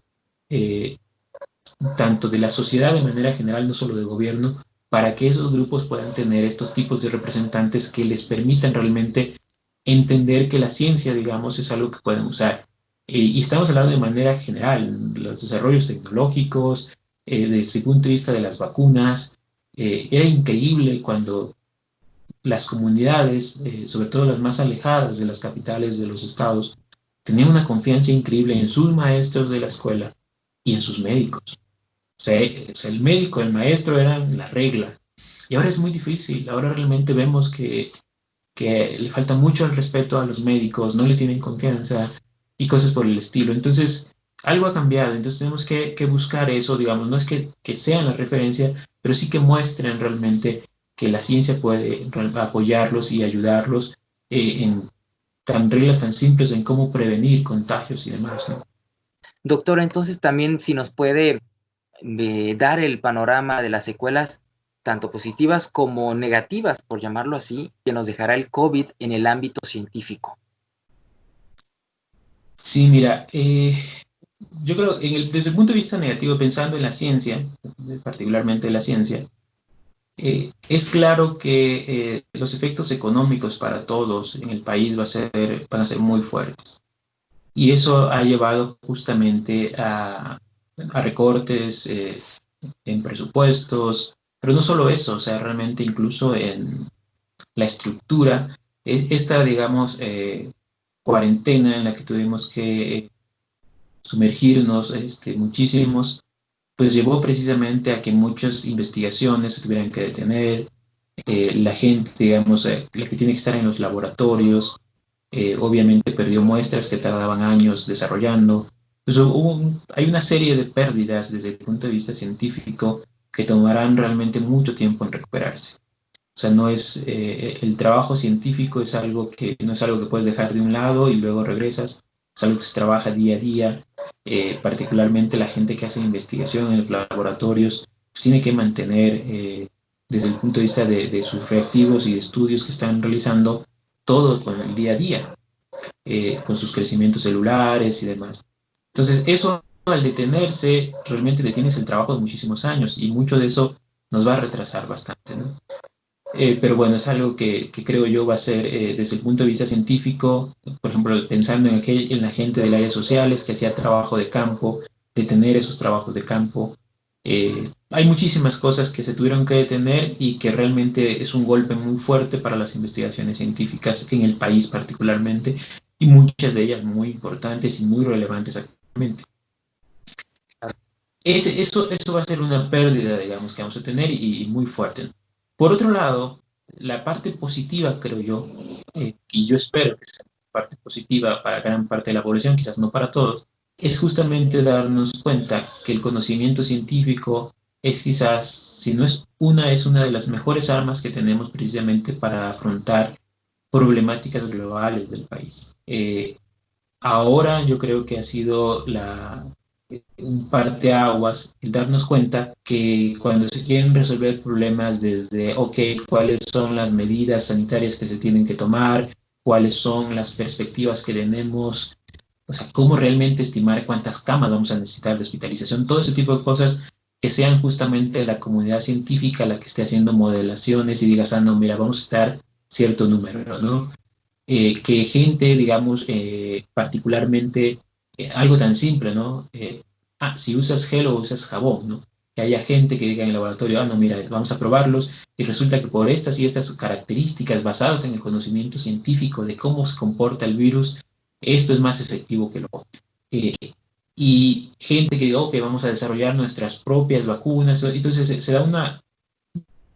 tanto de la sociedad de manera general, no solo de gobierno, para que esos grupos puedan tener estos tipos de representantes que les permitan realmente entender que la ciencia, digamos, es algo que pueden usar. Y estamos hablando de manera general, los desarrollos tecnológicos, desde el punto de vista de las vacunas. Era increíble cuando las comunidades, sobre todo las más alejadas de las capitales de los estados, tenían una confianza increíble en sus maestros de la escuela y en sus médicos. O sea, el médico, el maestro eran la regla. Y ahora es muy difícil. Ahora realmente vemos que le falta mucho el respeto a los médicos, no le tienen confianza y cosas por el estilo. Entonces, algo ha cambiado. Entonces tenemos que buscar eso, digamos, no es que sean la referencia, pero sí que muestren realmente que la ciencia puede apoyarlos y ayudarlos en reglas tan simples en cómo prevenir contagios y demás, ¿no? Doctor, entonces también si nos puede dar el panorama de las secuelas, tanto positivas como negativas, por llamarlo así, que nos dejará el COVID en el ámbito científico. Sí, mira, yo creo, desde el punto de vista negativo, pensando en la ciencia, particularmente la ciencia, es claro que los efectos económicos para todos en el país van a ser muy fuertes. Y eso ha llevado justamente a recortes en presupuestos, pero no solo eso, o sea, realmente incluso en la estructura, esta, digamos, cuarentena en la que tuvimos que sumergirnos muchísimos, pues llevó precisamente a que muchas investigaciones se tuvieran que detener, la gente, digamos, la que tiene que estar en los laboratorios, obviamente perdió muestras que tardaban años desarrollando. Entonces hay una serie de pérdidas desde el punto de vista científico que tomarán realmente mucho tiempo en recuperarse. O sea, no es, el trabajo científico es algo que no es algo que puedes dejar de un lado y luego regresas, es algo que se trabaja día a día, particularmente la gente que hace investigación en los laboratorios, pues tiene que mantener, desde el punto de vista de sus reactivos y de estudios que están realizando, todo con el día a día, con sus crecimientos celulares y demás. Entonces, eso al detenerse, realmente detienes el trabajo de muchísimos años y mucho de eso nos va a retrasar bastante, ¿no? Pero bueno, es algo que creo yo va a ser, desde el punto de vista científico, por ejemplo, pensando en la gente del área sociales que hacía trabajo de campo, detener esos trabajos de campo. Hay muchísimas cosas que se tuvieron que detener y que realmente es un golpe muy fuerte para las investigaciones científicas en el país particularmente, y muchas de ellas muy importantes y muy relevantes actualmente. Eso va a ser una pérdida, digamos, que vamos a tener y muy fuerte. Por otro lado, la parte positiva, creo yo, y yo espero que sea parte positiva para gran parte de la población, quizás no para todos, es justamente darnos cuenta que el conocimiento científico es quizás, si no es una de las mejores armas que tenemos precisamente para afrontar problemáticas globales del país. Ahora yo creo que ha sido un parteaguas el darnos cuenta que cuando se quieren resolver problemas desde, ok, cuáles son las medidas sanitarias que se tienen que tomar, cuáles son las perspectivas que tenemos, o sea, cómo realmente estimar cuántas camas vamos a necesitar de hospitalización, todo ese tipo de cosas que sean justamente la comunidad científica la que esté haciendo modelaciones y digas, ah, no, mira, vamos a estar cierto número, ¿no? Que gente, digamos, particularmente, algo tan simple, ¿no? Si usas gel o usas jabón, ¿no? Que haya gente que diga en el laboratorio, ah, no, mira, vamos a probarlos, y resulta que por estas y estas características basadas en el conocimiento científico de cómo se comporta el virus, esto es más efectivo que lo otro. Y gente que diga, ok, vamos a desarrollar nuestras propias vacunas, entonces se da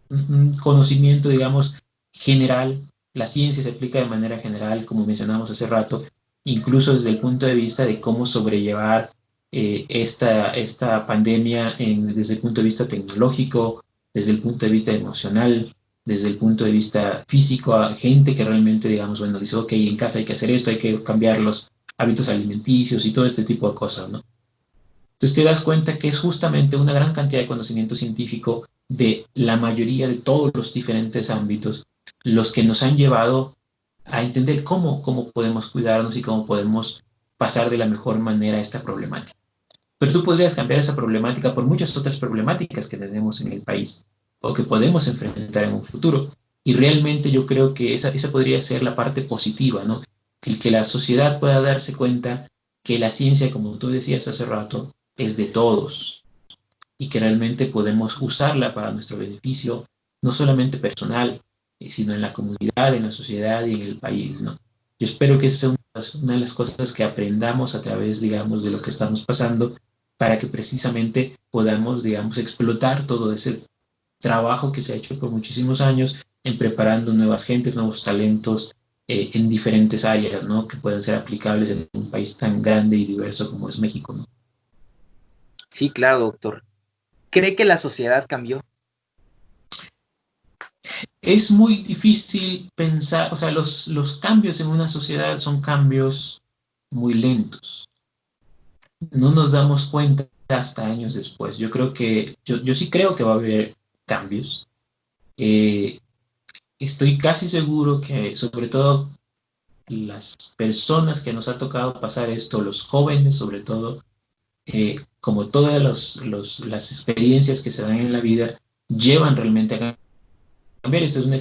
un conocimiento, digamos, general. La ciencia se aplica de manera general, como mencionamos hace rato, incluso desde el punto de vista de cómo sobrellevar esta pandemia desde el punto de vista tecnológico, desde el punto de vista emocional, desde el punto de vista físico, a gente que realmente, digamos, bueno, dice, ok, en casa hay que hacer esto, hay que cambiar los hábitos alimenticios y todo este tipo de cosas, ¿no? Entonces te das cuenta que es justamente una gran cantidad de conocimiento científico de la mayoría de todos los diferentes ámbitos los que nos han llevado a entender cómo podemos cuidarnos y cómo podemos pasar de la mejor manera esta problemática. Pero tú podrías cambiar esa problemática por muchas otras problemáticas que tenemos en el país o que podemos enfrentar en un futuro. Y realmente yo creo que esa podría ser la parte positiva, ¿no? El que la sociedad pueda darse cuenta que la ciencia, como tú decías hace rato, es de todos y que realmente podemos usarla para nuestro beneficio, no solamente personal, sino en la comunidad, en la sociedad y en el país, ¿no? Yo espero que esa sea una de las cosas que aprendamos a través, digamos, de lo que estamos pasando, para que precisamente podamos, digamos, explotar todo ese trabajo que se ha hecho por muchísimos años en preparando nuevas gentes, nuevos talentos en diferentes áreas, ¿no? Que pueden ser aplicables en un país tan grande y diverso como es México, ¿no? Sí, claro, doctor. ¿Cree que la sociedad cambió? Es muy difícil pensar, o sea, los cambios en una sociedad son cambios muy lentos. No nos damos cuenta hasta años después. Yo creo que, yo sí creo que va a haber cambios. Estoy casi seguro que, sobre todo, las personas que nos ha tocado pasar esto, los jóvenes sobre todo, como todas las experiencias que se dan en la vida, llevan realmente a cambiar. Esto es una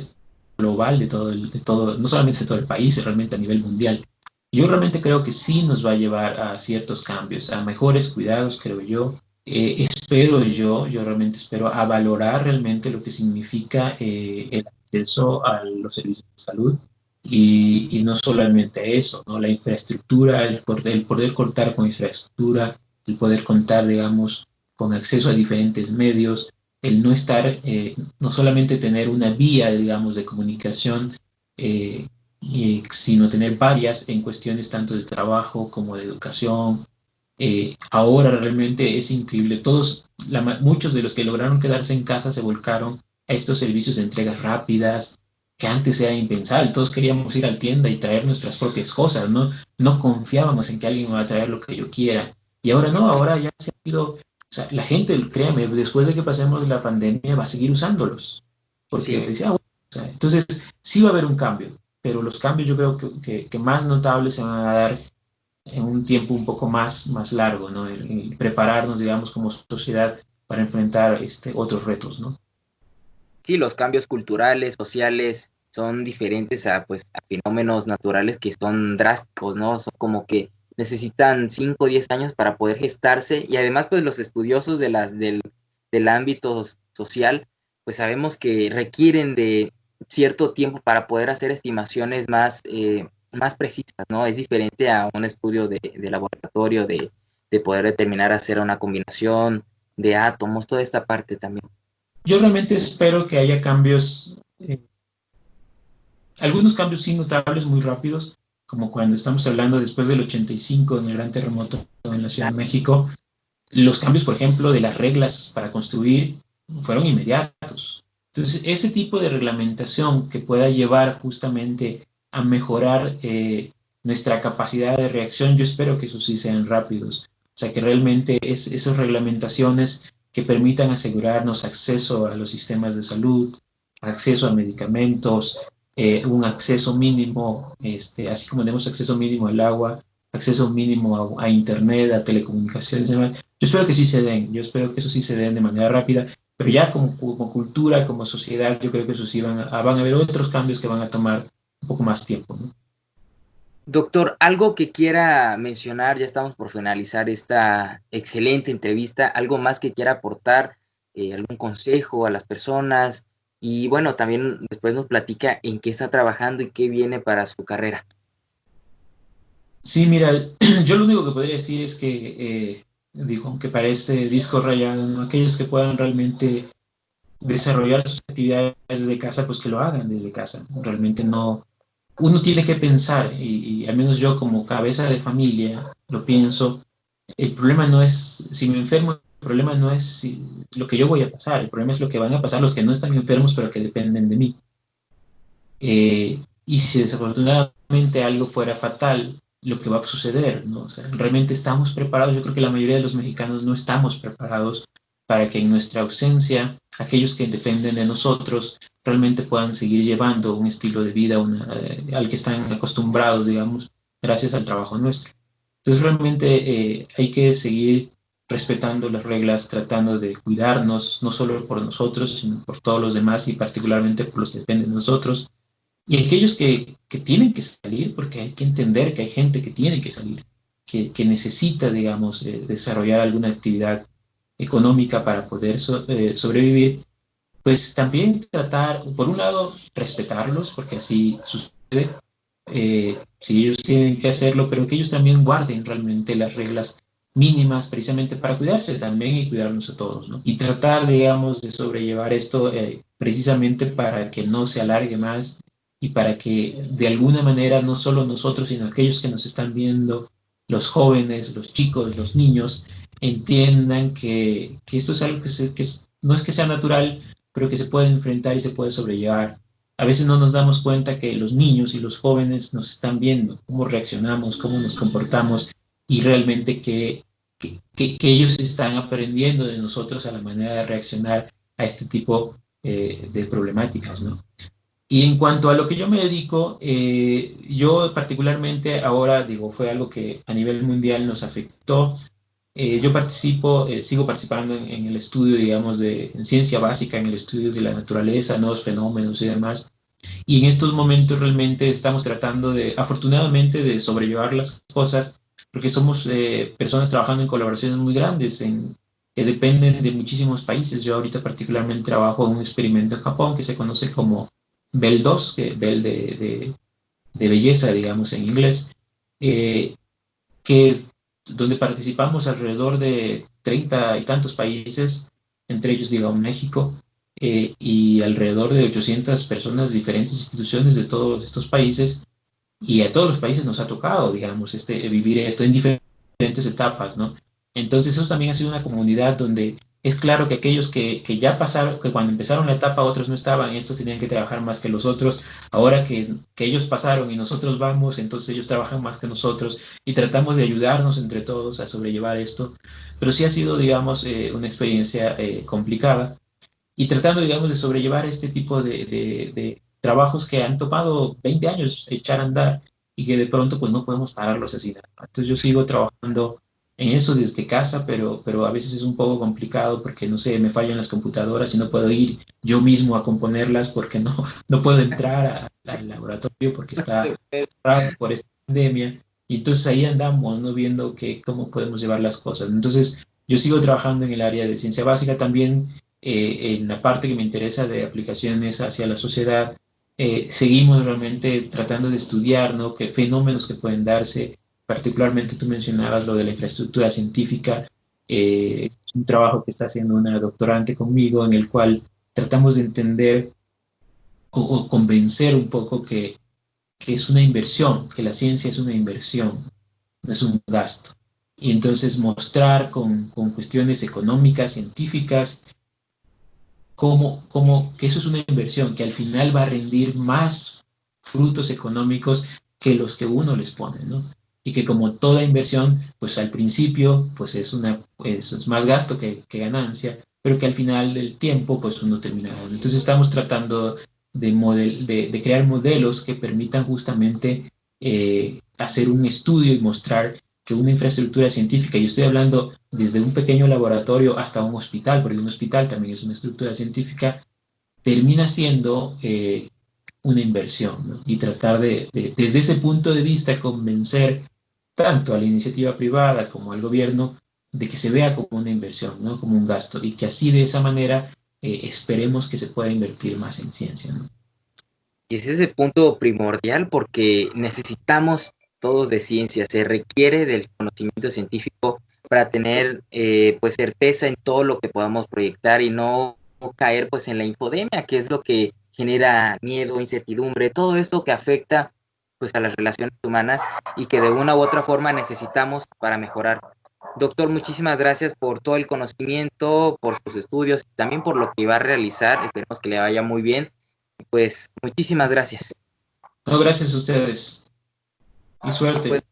global de todo, no solamente de todo el país, realmente a nivel mundial. Yo realmente creo que sí nos va a llevar a ciertos cambios, a mejores cuidados, creo yo. Yo realmente espero a valorar realmente lo que significa el acceso a los servicios de salud y no solamente eso, ¿no? La infraestructura, el poder contar con infraestructura, el poder contar, digamos, con acceso a diferentes medios, el no estar, no solamente tener una vía, digamos, de comunicación, sino tener varias en cuestiones tanto de trabajo como de educación. Ahora realmente es increíble. Muchos de los que lograron quedarse en casa se volcaron a estos servicios de entregas rápidas, que antes era impensable. Todos queríamos ir a la tienda y traer nuestras propias cosas, ¿no? No confiábamos en que alguien me va a traer lo que yo quiera. Y ahora no, ahora ya se ha ido. O sea, la gente, créame, después de que pasemos la pandemia va a seguir usándolos. Porque Sí. decía, bueno, o sea, entonces sí va a haber un cambio, pero los cambios yo creo que más notables se van a dar en un tiempo un poco más largo, ¿no? El prepararnos, digamos, como sociedad para enfrentar otros retos, ¿no? Sí, los cambios culturales, sociales, son diferentes a, pues, a fenómenos naturales que son drásticos, ¿no? Son como que necesitan 5 o 10 años para poder gestarse y además, pues, los estudiosos del ámbito social, pues sabemos que requieren de cierto tiempo para poder hacer estimaciones más precisas, ¿no? Es diferente a un estudio de laboratorio, de poder determinar hacer una combinación de átomos, toda esta parte también. Yo realmente espero que haya cambios, algunos cambios sí notables, muy rápidos, como cuando estamos hablando después del 85, en el gran terremoto en la Ciudad de México. Los cambios, por ejemplo, de las reglas para construir fueron inmediatos. Entonces, ese tipo de reglamentación que pueda llevar justamente a mejorar nuestra capacidad de reacción, yo espero que eso sí sean rápidos. O sea, que realmente esas reglamentaciones que permitan asegurarnos acceso a los sistemas de salud, acceso a medicamentos, un acceso mínimo, así como tenemos acceso mínimo al agua, acceso mínimo a internet, a telecomunicaciones y demás. Yo espero que sí se den, yo espero que eso sí se den de manera rápida, pero ya como cultura, como sociedad, yo creo que eso sí van a haber otros cambios que van a tomar un poco más tiempo, ¿no? Doctor, algo que quiera mencionar, ya estamos por finalizar esta excelente entrevista, algo más que quiera aportar, algún consejo a las personas y bueno, también después nos platica en qué está trabajando y qué viene para su carrera. Sí, mira, yo lo único que podría decir es que, digo, aunque parece disco rayado, ¿no? Aquellos que puedan realmente desarrollar sus actividades desde casa, pues que lo hagan desde casa. Realmente no, uno tiene que pensar, y al menos yo como cabeza de familia lo pienso, el problema no es si me enfermo, el problema no es lo que yo voy a pasar, el problema es lo que van a pasar los que no están enfermos pero que dependen de mí. Y si desafortunadamente algo fuera fatal, lo que va a suceder, ¿no? O sea, realmente estamos preparados. Yo creo que la mayoría de los mexicanos no estamos preparados para que en nuestra ausencia, aquellos que dependen de nosotros realmente puedan seguir llevando un estilo de vida al que están acostumbrados, digamos, gracias al trabajo nuestro. Entonces realmente hay que seguir respetando las reglas, tratando de cuidarnos, no solo por nosotros, sino por todos los demás y particularmente por los que dependen de nosotros. Y aquellos que tienen que salir, porque hay que entender que hay gente que tiene que salir, que necesita, digamos, desarrollar alguna actividad económica para poder sobrevivir, pues también tratar, por un lado, respetarlos, porque así sucede, si ellos tienen que hacerlo, pero que ellos también guarden realmente las reglas mínimas precisamente para cuidarse también y cuidarnos a todos, ¿no? Y tratar, digamos, de sobrellevar esto precisamente para que no se alargue más y para que de alguna manera no solo nosotros, sino aquellos que nos están viendo, los jóvenes, los chicos, los niños, entiendan que esto es algo no es que sea natural, pero que se puede enfrentar y se puede sobrellevar. A veces no nos damos cuenta que los niños y los jóvenes nos están viendo, cómo reaccionamos, cómo nos comportamos y realmente que ellos están aprendiendo de nosotros a la manera de reaccionar a este tipo de problemáticas, ¿no? Y en cuanto a lo que yo me dedico, yo particularmente ahora, digo, fue algo que a nivel mundial nos afectó. Yo sigo participando en el estudio, digamos, en ciencia básica, en el estudio de la naturaleza, nuevos fenómenos y demás. Y en estos momentos realmente estamos tratando afortunadamente, de sobrellevar las cosas, porque somos personas trabajando en colaboraciones muy grandes, que dependen de muchísimos países. Yo ahorita particularmente trabajo en un experimento en Japón que se conoce como BEL2, BEL de belleza, digamos, en inglés, que donde participamos alrededor de 30 y tantos países, entre ellos, digamos, México, y alrededor de 800 personas, diferentes instituciones de todos estos países, y a todos los países nos ha tocado, digamos, vivir esto en diferentes etapas, ¿no? Entonces eso también ha sido una comunidad donde es claro que aquellos que ya pasaron, que cuando empezaron la etapa otros no estaban, estos tenían que trabajar más que los otros, ahora que ellos pasaron y nosotros vamos, entonces ellos trabajan más que nosotros y tratamos de ayudarnos entre todos a sobrellevar esto, pero sí ha sido, digamos, una experiencia complicada y tratando, digamos, de sobrellevar este tipo de trabajos que han tomado 20 años echar a andar y que de pronto pues no podemos pararlos así. Entonces yo sigo trabajando en eso desde casa, pero a veces es un poco complicado porque, no sé, me fallan las computadoras y no puedo ir yo mismo a componerlas porque no puedo entrar al laboratorio porque está cerrado por esta pandemia. Y entonces ahí andamos, ¿no? Viendo cómo podemos llevar las cosas. Entonces yo sigo trabajando en el área de ciencia básica también, en la parte que me interesa de aplicaciones hacia la sociedad. Seguimos realmente tratando de estudiar, ¿no?, qué fenómenos que pueden darse. Particularmente tú mencionabas lo de la infraestructura científica. Es un trabajo que está haciendo una doctorante conmigo en el cual tratamos de entender o convencer un poco que es una inversión, que la ciencia es una inversión, no es un gasto. Y entonces mostrar con cuestiones económicas, científicas, que eso es una inversión, que al final va a rendir más frutos económicos que los que uno les pone, ¿no? Y que como toda inversión, pues al principio pues es más gasto que ganancia, pero que al final del tiempo pues uno termina ganando. Entonces estamos tratando de crear modelos que permitan justamente hacer un estudio y mostrar que una infraestructura científica, y estoy hablando desde un pequeño laboratorio hasta un hospital, porque un hospital también es una estructura científica, termina siendo una inversión, ¿no? Y tratar desde ese punto de vista, convencer tanto a la iniciativa privada como al gobierno de que se vea como una inversión, no como un gasto, y que así de esa manera esperemos que se pueda invertir más en ciencia, ¿no? Y ese es el punto primordial porque necesitamos todos de ciencia, se requiere del conocimiento científico para tener pues certeza en todo lo que podamos proyectar y no caer pues en la infodemia, que es lo que genera miedo, incertidumbre, todo esto que afecta pues a las relaciones humanas y que de una u otra forma necesitamos para mejorar. Doctor, muchísimas gracias por todo el conocimiento, por sus estudios y también por lo que va a realizar. Esperemos que le vaya muy bien. Pues muchísimas gracias. No, gracias a ustedes y suerte. Pues,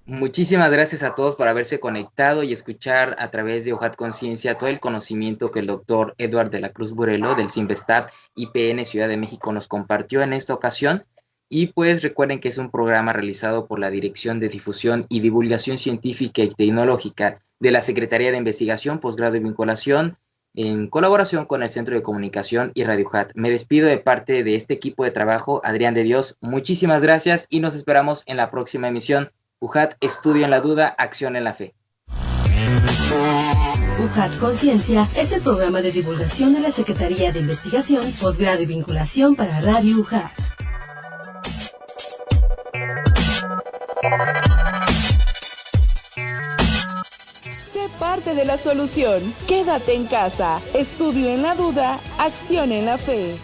Muchísimas gracias a todos por haberse conectado y escuchar a través de UJAT Conciencia todo el conocimiento que el doctor Edward de la Cruz Burelo del CIMBESTAT IPN Ciudad de México nos compartió en esta ocasión. Y pues recuerden que es un programa realizado por la Dirección de Difusión y Divulgación Científica y Tecnológica de la Secretaría de Investigación, Posgrado y Vinculación, en colaboración con el Centro de Comunicación y Radio UJAT. Me despido de parte de este equipo de trabajo, Adrián de Dios. Muchísimas gracias y nos esperamos en la próxima emisión. UJAT, estudio en la duda, acción en la fe. UJAT Conciencia es el programa de divulgación de la Secretaría de Investigación, Posgrado y Vinculación para Radio UJAT. Sé parte de la solución. Quédate en casa. Estudio en la duda, acción en la fe.